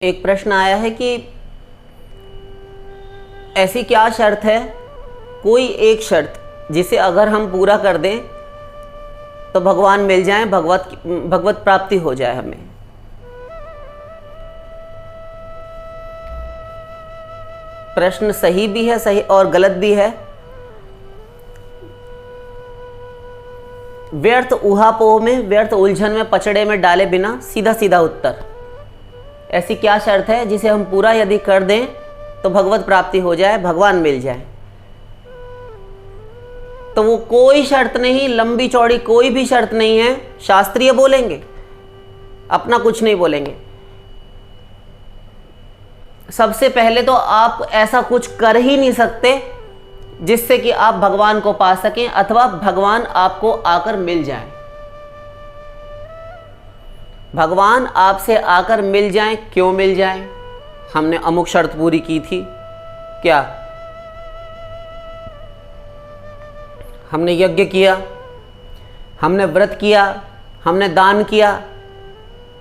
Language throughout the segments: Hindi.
एक प्रश्न आया है कि ऐसी क्या शर्त है, कोई एक शर्त जिसे अगर हम पूरा कर दें तो भगवान मिल जाएं, भगवत प्राप्ति हो जाए हमें। प्रश्न सही भी है, सही और गलत भी है। व्यर्थ ऊहापोह में, व्यर्थ उलझन में, पचड़े में डाले बिना सीधा सीधा उत्तर। ऐसी क्या शर्त है जिसे हम पूरा यदि कर दें तो भगवत प्राप्ति हो जाए, भगवान मिल जाए। तो वो कोई शर्त नहीं, लंबी चौड़ी कोई भी शर्त नहीं है। शास्त्रीय बोलेंगे, अपना कुछ नहीं बोलेंगे। सबसे पहले तो आप ऐसा कुछ कर ही नहीं सकते जिससे कि आप भगवान को पा सकें अथवा भगवान आपको आकर मिल जाए। भगवान आपसे आकर मिल जाएं, क्यों मिल जाएं? हमने अमुक शर्त पूरी की थी, क्या हमने यज्ञ किया, हमने व्रत किया, हमने दान किया,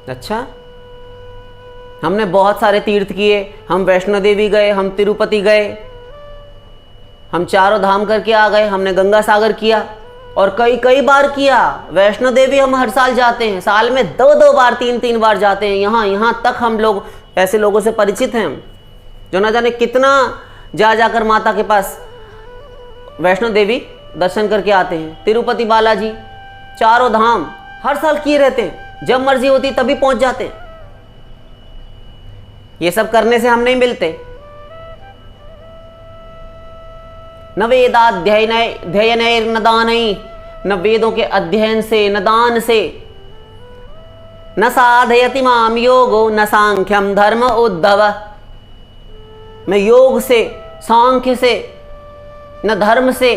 अच्छा हमने बहुत सारे तीर्थ किए, हम वैष्णो देवी गए, हम तिरुपति गए, हम चारों धाम करके आ गए, हमने गंगा सागर किया और कई कई बार किया। वैष्णो देवी हम हर साल जाते हैं, साल में दो बार, तीन बार जाते हैं। यहाँ तक हम लोग ऐसे लोगों से परिचित हैं जो ना जाने कितना जाकर माता के पास वैष्णो देवी दर्शन करके आते हैं। तिरुपति बालाजी, चारों धाम हर साल किए रहते हैं, जब मर्जी होती तभी पहुंच जाते हैं। ये सब करने से हम नहीं मिलते। न वेदाध्ययन न दानई, न वेदों के अध्ययन से, न दान से, न साधयति माम योगो न सांख्यम धर्म उद्धव। मैं योग से, सांख्य से, न धर्म से,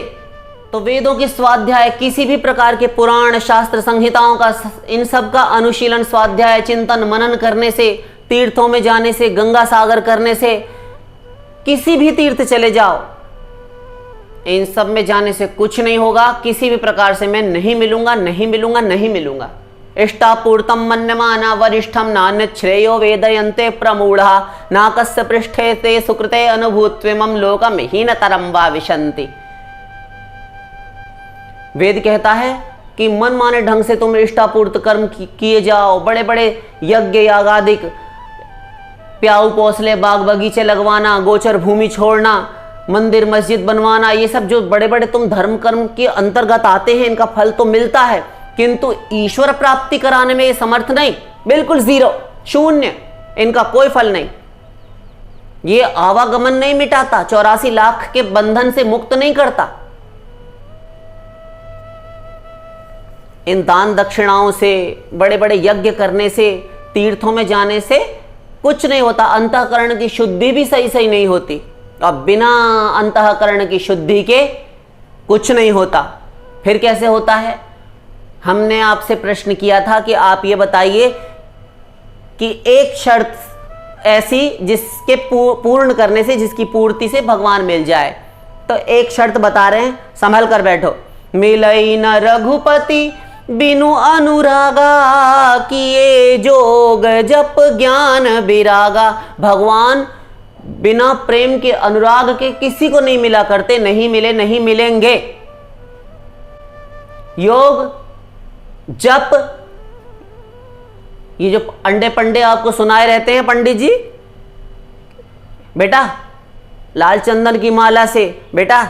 तो वेदों की स्वाध्याय, किसी भी प्रकार के पुराण शास्त्र संहिताओं का, इन सब का अनुशीलन, स्वाध्याय, चिंतन, मनन करने से, तीर्थों में जाने से, गंगा सागर करने से, किसी भी तीर्थ चले जाओ, इन सब में जाने से कुछ नहीं होगा। किसी भी प्रकार से मैं नहीं मिलूंगा, नहीं मिलूंगा, नहीं मिलूंगा। इष्टापूर्तम मन्यमाना वरिष्ठम नान्य श्रेयो वेदयन्ते प्रमूढ़ा नाकस्य पृष्ठे ते सुकृते अनुभूत्वमं लोकम हीनतरम वा विशन्ति। वेद कहता है कि मन माने ढंग से तुम इष्टापूर्त कर्म किए जाओ, बड़े बड़े यज्ञ यागादिक, प्याऊ पोसले, बाग बगीचे लगवाना, गोचर भूमि छोड़ना, मंदिर मस्जिद बनवाना, ये सब जो बड़े बड़े तुम धर्म कर्म के अंतर्गत आते हैं, इनका फल तो मिलता है, किंतु ईश्वर प्राप्ति कराने में ये समर्थ नहीं, बिल्कुल जीरो, शून्य, इनका कोई फल नहीं। ये आवागमन नहीं मिटाता, 84 लाख के बंधन से मुक्त नहीं करता। इन दान दक्षिणाओं से, बड़े बड़े यज्ञ करने से, तीर्थों में जाने से कुछ नहीं होता। अंतःकरण की शुद्धि भी सही नहीं होती, और बिना अंतःकरण की शुद्धि के कुछ नहीं होता। फिर कैसे होता है? हमने आपसे प्रश्न किया था कि आप ये बताइए कि एक शर्त ऐसी जिसके पूर्ण करने से, जिसकी पूर्ति से भगवान मिल जाए। तो एक शर्त बता रहे हैं, संभल कर बैठो। मिलई न रघुपति बिनु अनुरागा, किए जोग जप ज्ञान विरागा। भगवान बिना प्रेम के, अनुराग के किसी को नहीं मिला करते, नहीं मिले, नहीं मिलेंगे। योग, जप, ये जो अंडे पंडे आपको सुनाए रहते हैं पंडित जी, बेटा लाल चंदन की माला से, बेटा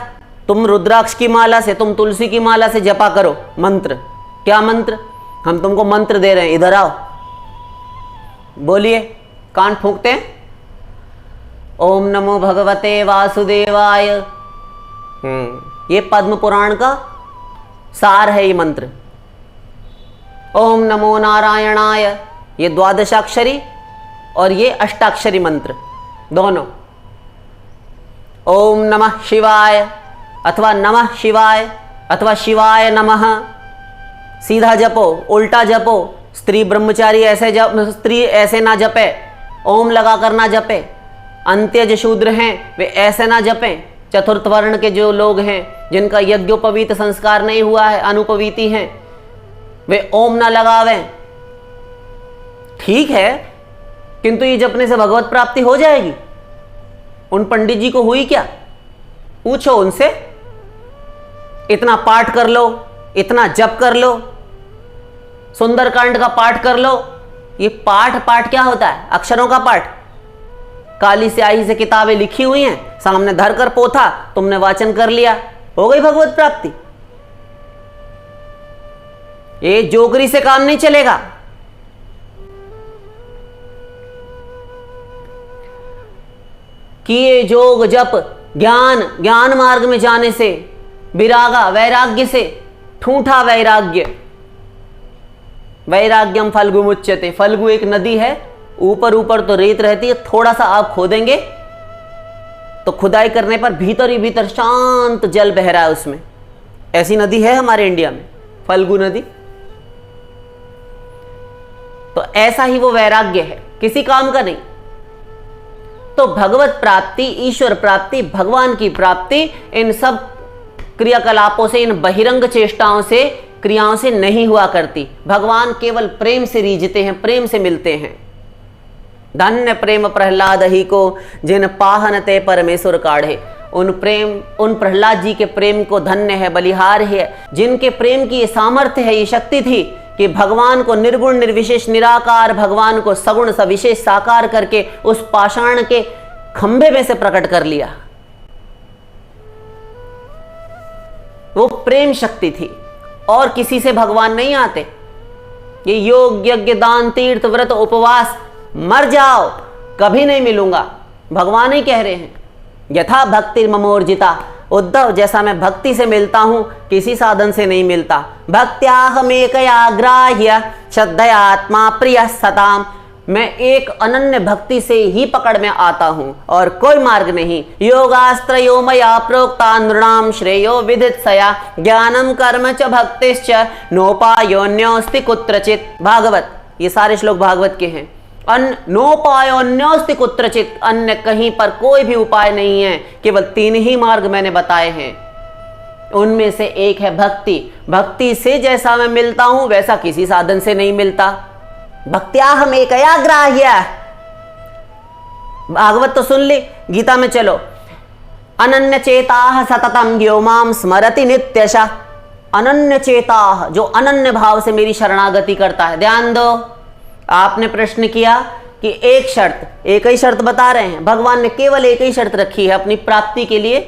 तुम रुद्राक्ष की माला से, तुम तुलसी की माला से जपा करो मंत्र। क्या मंत्र? हम तुमको मंत्र दे रहे हैं, इधर आओ, बोलिए, कान फूंकते हैं। ओम नमो भगवते वासुदेवाय। ये पद्म पुराण का सार है ये मंत्र। ओम नमो नारायणाय, ये द्वादशाक्षरी और ये अष्टाक्षरी मंत्र दोनों। ओम नमः शिवाय अथवा नमः शिवाय अथवा शिवाय नमः, सीधा जपो, उल्टा जपो। स्त्री ब्रह्मचारी ऐसे स्त्री ऐसे ना जपे, ओम लगा कर ना जपे। अंत्यज शूद्र हैं वे ऐसे ना जपें। चतुर्थ वर्ण के जो लोग हैं, जिनका यज्ञोपवीत संस्कार नहीं हुआ है, अनुपवीति हैं, वे ओम ना लगावें। ठीक है, किंतु ये जपने से भगवत प्राप्ति हो जाएगी? उन पंडित जी को हुई क्या? पूछो उनसे। इतना पाठ कर लो, इतना जप कर लो, सुंदरकांड का पाठ कर लो। ये पाठ क्या होता है? अक्षरों का पाठ। काली स्याही से किताबें लिखी हुई हैं, सामने धर कर पोथा, तुमने वाचन कर लिया, हो गई भगवत प्राप्ति। ये जोगरी से काम नहीं चलेगा। किए जोग जप ज्ञान मार्ग में जाने से, विरागा वैराग्य से, ठूठा वैराग्यम फल्गु मुच्यते। फल्गु एक नदी है, ऊपर तो रेत रहती है, थोड़ा सा आप खोदेंगे तो खुदाई करने पर भीतर ही भीतर शांत जल बह रहा है उसमें। ऐसी नदी है हमारे इंडिया में, फल्गु नदी। तो ऐसा ही वो वैराग्य है, किसी काम का नहीं। तो भगवत प्राप्ति, ईश्वर प्राप्ति, भगवान की प्राप्ति इन सब क्रियाकलापों से, इन बहिरंग चेष्टाओं से, क्रियाओं से नहीं हुआ करती। भगवान केवल प्रेम से रीझते हैं, प्रेम से मिलते हैं। धन्य प्रेम प्रहलाद ही को जिन पाहन ते परमेश्वर काढ़े। उन प्रहलाद जी के प्रेम को धन्य है, बलिहार है, जिनके प्रेम की ये सामर्थ्य है, ये शक्ति थी कि भगवान को निर्गुण निर्विशेष निराकार भगवान को सगुण सविशेष साकार करके उस पाषाण के खंभे में से प्रकट कर लिया। वो प्रेम शक्ति थी, और किसी से भगवान नहीं आते। ये योग यज्ञ दान तीर्थ व्रत उपवास, मर जाओ कभी नहीं मिलूंगा, भगवान ही कह रहे हैं। यथा भक्ति ममोर्जिता, उद्धव जैसा मैं भक्ति से मिलता हूं, किसी साधन से नहीं मिलता। भक्त्याहमेकया ग्राह्य श्रद्धयात्मा प्रिय सताम। मैं एक अनन्य भक्ति से ही पकड़ में आता हूं और कोई मार्ग नहीं। योगास्त्रयो मया प्रोक्ता नृणाम श्रेयो विदित्सया ज्ञानम कर्म च भक्तिश्च नोपायोन्योस्ति कुत्रचित। भागवत, ये सारे श्लोक भागवत के हैं। नोपायोन्योस्ति कुत्रचित, अन्य कहीं पर कोई भी उपाय नहीं है, केवल 3 ही मार्ग मैंने बताए हैं। उनमें से एक है भक्ति। भक्ति से जैसा मैं मिलता हूं वैसा किसी साधन से नहीं मिलता। भक्त्याहमेकया ग्राह्य। भागवत तो सुन ली, गीता में चलो। अनन्य चेताः सततम यो माम स्मरति नित्यशः। अनन्य चेताः, जो अनन्य भाव से मेरी शरणागति करता है। ध्यान दो, आपने प्रश्न किया कि एक ही शर्त बता रहे हैं। भगवान ने केवल एक ही शर्त रखी है अपनी प्राप्ति के लिए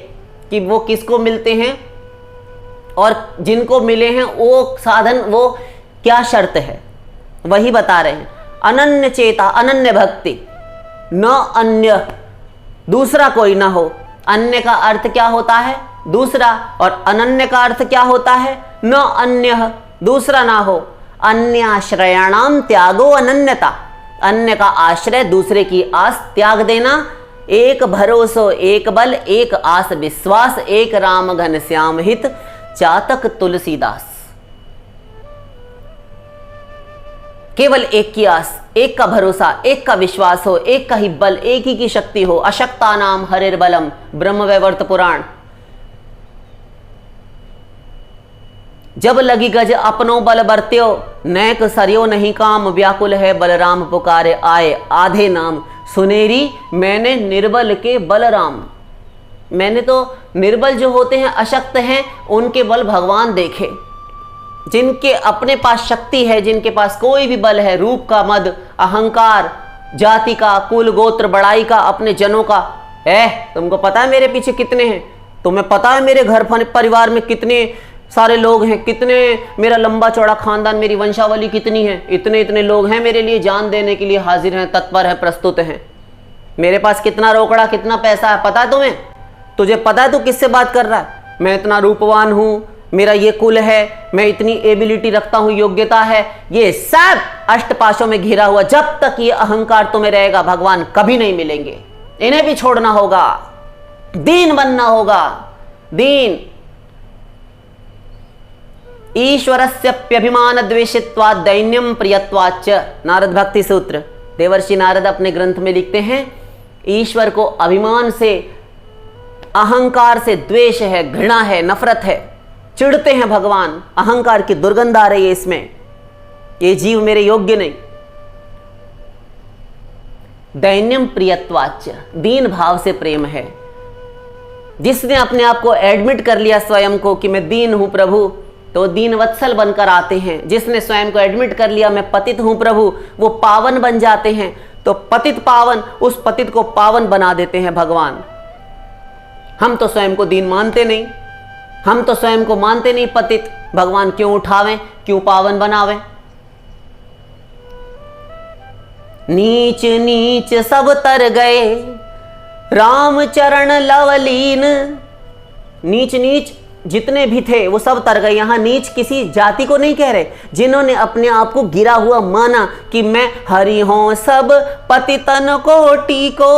कि वो किसको मिलते हैं और जिनको मिले हैं वो साधन, वो क्या शर्त है, वही बता रहे हैं। अनन्य चेता, अनन्य भक्ति, न अन्य, दूसरा कोई ना हो। अन्य का अर्थ क्या होता है? दूसरा। और अनन्य का अर्थ क्या होता है? न अन्य, दूसरा ना हो। अन्याश्रयाणाम त्यागो अनन्यता। अन्य का आश्रय, दूसरे की आस त्याग देना। एक भरोसो एक बल, एक आस विश्वास, एक राम घन श्याम हित, चातक तुलसीदास। केवल एक की आस, एक का भरोसा, एक का विश्वास हो, एक का ही बल, एक ही की शक्ति हो। अशक्ता नाम हरिर्बलम, ब्रह्मवैवर्त पुराण। जब लगी गज अपनो बल बरत्यो, नैक सरियो नहीं काम, व्याकुल है बलराम पुकारे आए आधे नाम। सुनेरी मैंने निर्बल के बलराम। मैंने तो निर्बल जो होते हैं, अशक्त हैं, उनके बल भगवान देखे। जिनके अपने पास शक्ति है, जिनके पास कोई भी बल है, रूप का मद, अहंकार, जाति का, कुल गोत्र बड़ाई का, अपने जनों का है। तुमको पता है मेरे पीछे कितने हैं? तुम्हें पता है मेरे घर परिवार में कितने सारे लोग हैं, कितने मेरा लंबा चौड़ा खानदान, मेरी वंशावली कितनी है? इतने लोग हैं मेरे लिए जान देने के लिए हाजिर हैं, तत्पर हैं, प्रस्तुत हैं। मेरे पास कितना रोकड़ा, कितना पैसा है, पता है तुम्हें? तुझे पता है तू किससे बात कर रहा है? मैं इतना रूपवान हूं, मेरा ये कुल है, मैं इतनी एबिलिटी रखता हूं, योग्यता है। ये सब अष्टपाशों में घिरा हुआ। जब तक ये अहंकार तुम्हें रहेगा, भगवान कभी नहीं मिलेंगे। इन्हें भी छोड़ना होगा, दीन बनना होगा। दीन ईश्वरस्यप्यभिमान द्वेषित्वात् दैन्यम प्रियत्वाच्च। नारद भक्ति सूत्र, देवर्षि नारद अपने ग्रंथ में लिखते हैं, ईश्वर को अभिमान से, अहंकार से द्वेष है, घृणा है, नफरत है, चिढ़ते हैं भगवान। अहंकार की दुर्गंध आ रही है इसमें, ये जीव मेरे योग्य नहीं। दैन्यम प्रियत्वाच्य, दीन भाव से प्रेम है। जिसने अपने आप को एडमिट कर लिया स्वयं को कि मैं दीन हूं प्रभु, तो दीन वत्सल बनकर आते हैं। जिसने स्वयं को एडमिट कर लिया मैं पतित हूं प्रभु, वो पावन बन जाते हैं। तो पतित पावन, उस पतित को पावन बना देते हैं भगवान। हम तो स्वयं को दीन मानते नहीं, हम तो स्वयं को मानते नहीं पतित। भगवान क्यों उठावें, क्यों पावन बनावें। नीच नीच सब तर गए राम चरण लवलीन। नीच नीच जितने भी थे वो सब तर गए। यहां नीच किसी जाति को नहीं कह रहे, जिन्होंने अपने आप को गिरा हुआ माना कि मैं हरि हूं सब पतितन कोटि को।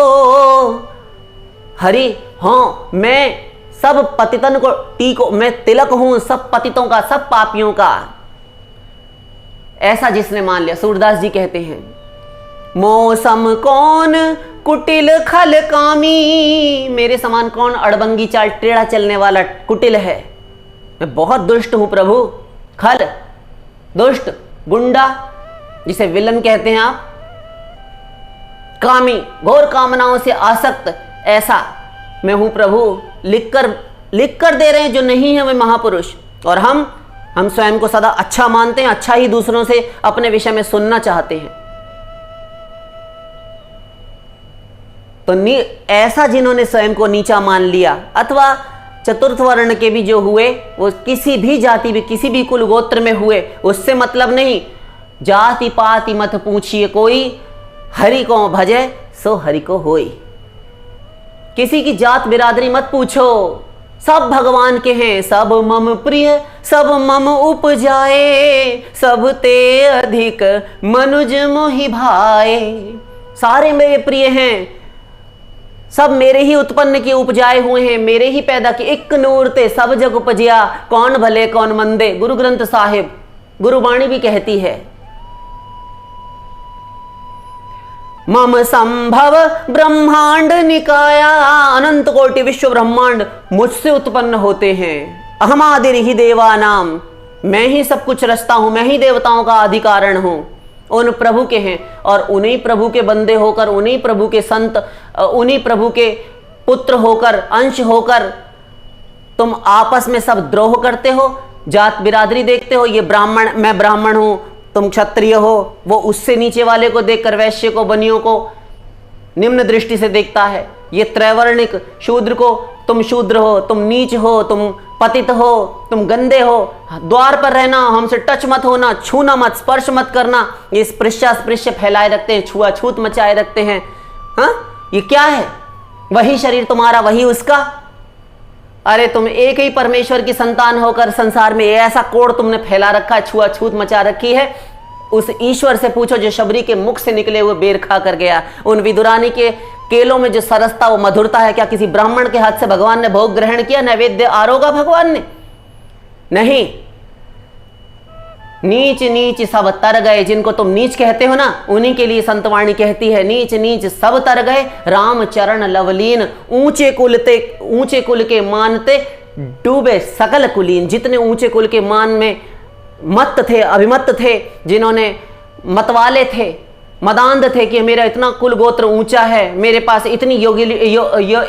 हरि हूं मैं सब पतितन को टीको, मैं तिलक हूं सब पतितों का, सब पापियों का। ऐसा जिसने मान लिया, सूरदास जी कहते हैं मौसम कौन कुटिल खल कामी। मेरे समान कौन अड़बंगी चाल टेढ़ा चलने वाला कुटिल है। मैं बहुत दुष्ट हूं प्रभु। खल, दुष्ट, गुंडा, जिसे विलन कहते हैं आप। कामी, घोर कामनाओं से आसक्त, ऐसा मैं हूं प्रभु। लिखकर दे रहे हैं जो नहीं है वे महापुरुष। और हम स्वयं को सदा अच्छा मानते हैं, अच्छा ही दूसरों से अपने विषय में सुनना चाहते हैं। तो ऐसा जिन्होंने स्वयं को नीचा मान लिया, अथवा चतुर्थ वर्ण के भी जो हुए, वो किसी भी जाति में, किसी भी कुल गोत्र में हुए, उससे मतलब नहीं। जाति पाति मत पूछिए कोई, हरि को भजे सो हरि को होई। किसी की जात बिरादरी मत पूछो, सब भगवान के हैं। सब मम प्रिय सब मम उपजाए, सब ते अधिक मनुज मोहि भाए। सारे मेरे प्रिय हैं, सब मेरे ही उत्पन्न के उपजाए हुए हैं, मेरे ही पैदा के। एक नूर ते सब जग उपजिया, कौन भले कौन मंदे। गुरु ग्रंथ साहिब, गुरुवाणी भी कहती है मम संभव ब्रह्मांड निकाया। अनंत कोटि विश्व ब्रह्मांड मुझसे उत्पन्न होते हैं। अहमादिर ही देवा नाम, मैं ही सब कुछ रचता हूं, मैं ही देवताओं का अधिकारण हूं। उन प्रभु के हैं, और उन्हीं प्रभु के बंदे होकर, उन्हीं प्रभु के संत, उन्हीं प्रभु के पुत्र होकर, अंश होकर तुम आपस में सब द्रोह करते हो, जात बिरादरी देखते हो। ये ब्राह्मण, मैं ब्राह्मण हूं, तुम क्षत्रिय हो। वो उससे नीचे वाले को देखकर, वैश्य को, बनियों को निम्न दृष्टि से देखता है। ये त्रैवर्णिक शूद्र को तुम शूद्र हो, तुम नीच हो, तुम पतित हो, तुम गंदे हो, द्वार पर रहना, हमसे टच मत होना, छूना मत, स्पर्श मत करना। ये स्पृश्य फैलाए रखते हैं, छुआछूत मचाए रखते हैं। हाँ, ये क्या है? वही शरीर तुम्हारा, वही उसका। अरे तुम एक ही परमेश्वर की संतान होकर संसार में ऐसा कोड़ तुमने फैला रखा है, छुआछूत मचा रखी है। उस ईश्वर से पूछो जो शबरी के मुख से निकले हुए बेर खा कर गया। उन विदुरानी के केलों में जो सरसता, वो मधुरता है, क्या किसी ब्राह्मण के हाथ से भगवान ने भोग ग्रहण किया? नैवेद्य आरोगा भगवान ने? नहीं। नीच नीच सब तर गए, जिनको तुम नीच कहते हो ना, उन्हीं के लिए संतवाणी कहती है नीच नीच सब तर गए राम चरण लवलीन। ऊंचे कुल के मानते डूबे सकल कुलीन। जितने ऊंचे कुल के मान में मत थे, अभिमत थे, जिन्होंने मतवाले थे, मदांध थे कि मेरा इतना कुल गोत्र ऊंचा है, मेरे पास इतनी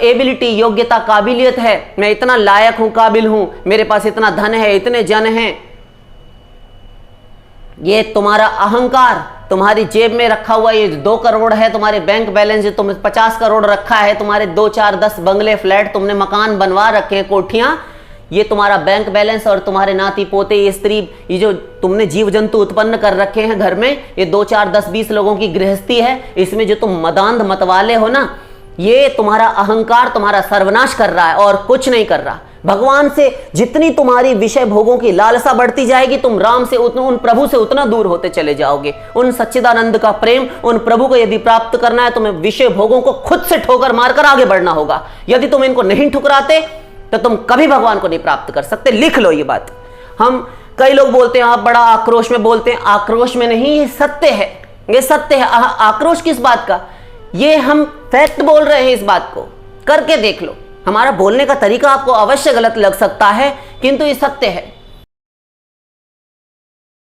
एबिलिटी, योग्यता, काबिलियत है, मैं इतना लायक हूं, काबिल हूं, मेरे पास इतना धन है, इतने जन हैं। ये तुम्हारा अहंकार, तुम्हारी जेब में रखा हुआ ये 2 करोड़ है, तुम्हारे बैंक बैलेंस है, तुम 50 करोड़ रखा है, तुम्हारे 2, 4, 10 बंगले, फ्लैट, तुमने मकान बनवा रखे हैं, कोठियां, ये तुम्हारा बैंक बैलेंस और तुम्हारे नाती पोते, ये स्त्री, ये जो तुमने जीव जंतु उत्पन्न कर रखे हैं घर में, ये 2, 4, 10, 20 लोगों की गृहस्थी है। इसमें जो तुम मदांध मतवाले हो ना, ये तुम्हारा अहंकार तुम्हारा सर्वनाश कर रहा है और कुछ नहीं कर रहा। भगवान से जितनी तुम्हारी विषय भोगों की लालसा बढ़ती जाएगी, तुम राम से उन प्रभु से उतना दूर होते चले जाओगे। उन सच्चिदानंद का प्रेम, उन प्रभु को यदि प्राप्त करना है, तुम्हें विषय भोगों को खुद से ठोकर मारकर आगे बढ़ना होगा। यदि तुम इनको नहीं ठुकराते तो तुम कभी भगवान को नहीं प्राप्त कर सकते। लिख लो ये बात। हम कई लोग बोलते हैं आप बड़ा आक्रोश में बोलते हैं, आक्रोश में नहीं, ये सत्य है, ये सत्य है। आक्रोश किस बात का? ये हम फैक्ट बोल रहे हैं, इस बात को करके देख लो। हमारा बोलने का तरीका आपको अवश्य गलत लग सकता है, किंतु ये सत्य है।